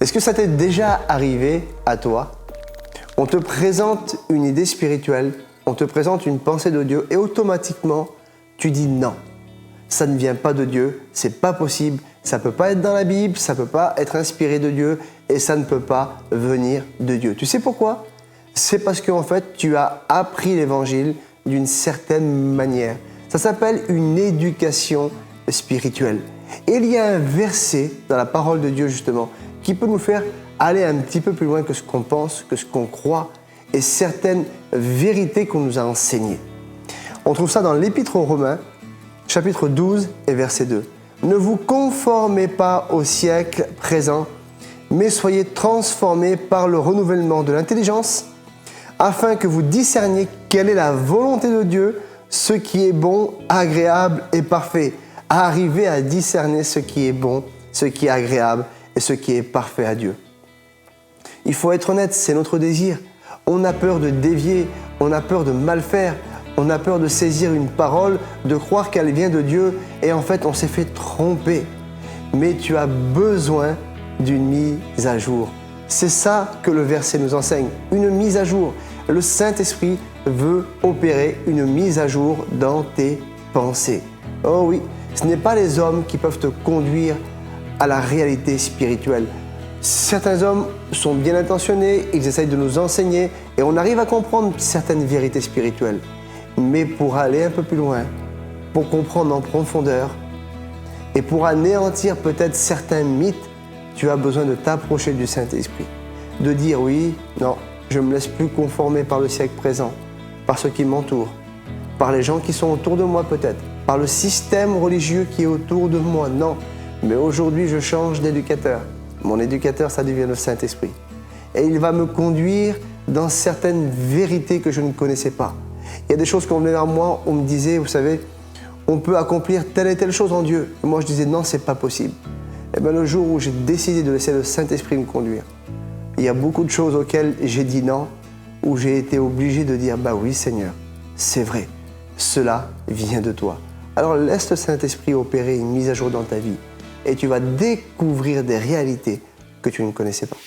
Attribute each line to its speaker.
Speaker 1: Est-ce que ça t'est déjà arrivé à toi? On te présente une idée spirituelle, on te présente une pensée de Dieu et automatiquement, tu dis non. Ça ne vient pas de Dieu, c'est pas possible, ça peut pas être dans la Bible, ça peut pas être inspiré de Dieu et ça ne peut pas venir de Dieu. Tu sais pourquoi? C'est parce qu'en fait, tu as appris l'évangile d'une certaine manière. Ça s'appelle une éducation spirituelle. Et il y a un verset dans la parole de Dieu justement qui peut nous faire aller un petit peu plus loin que ce qu'on pense, que ce qu'on croit et certaines vérités qu'on nous a enseignées. On trouve ça dans l'Épître aux Romains, chapitre 12 et verset 2. Ne vous conformez pas au siècle présent, mais soyez transformés par le renouvellement de l'intelligence, afin que vous discerniez quelle est la volonté de Dieu, ce qui est bon, agréable et parfait. À arriver à discerner ce qui est bon, ce qui est agréable et ce qui est parfait à Dieu. Il faut être honnête, c'est notre désir. On a peur de dévier, on a peur de mal faire, on a peur de saisir une parole, de croire qu'elle vient de Dieu et en fait on s'est fait tromper. Mais tu as besoin d'une mise à jour. C'est ça que le verset nous enseigne, une mise à jour. Le Saint-Esprit veut opérer une mise à jour dans tes pensées. Oh oui, ce n'est pas les hommes qui peuvent te conduire à la réalité spirituelle. Certains hommes sont bien intentionnés, ils essayent de nous enseigner et on arrive à comprendre certaines vérités spirituelles. Mais pour aller un peu plus loin, pour comprendre en profondeur et pour anéantir peut-être certains mythes, tu as besoin de t'approcher du Saint-Esprit. De dire oui, non, je ne me laisse plus conformer par le siècle présent, par ceux qui m'entourent, par les gens qui sont autour de moi peut-être, par le système religieux qui est autour de moi. Non, mais aujourd'hui je change d'éducateur. Mon éducateur, ça devient le Saint-Esprit. Et il va me conduire dans certaines vérités que je ne connaissais pas. Il y a des choses qu'on venait vers moi, on me disait, vous savez, on peut accomplir telle et telle chose en Dieu. Et moi je disais non, c'est pas possible. Et bien le jour où j'ai décidé de laisser le Saint-Esprit me conduire, il y a beaucoup de choses auxquelles j'ai dit non, où j'ai été obligé de dire bah oui Seigneur, c'est vrai, cela vient de toi. Alors laisse le Saint-Esprit opérer une mise à jour dans ta vie et tu vas découvrir des réalités que tu ne connaissais pas.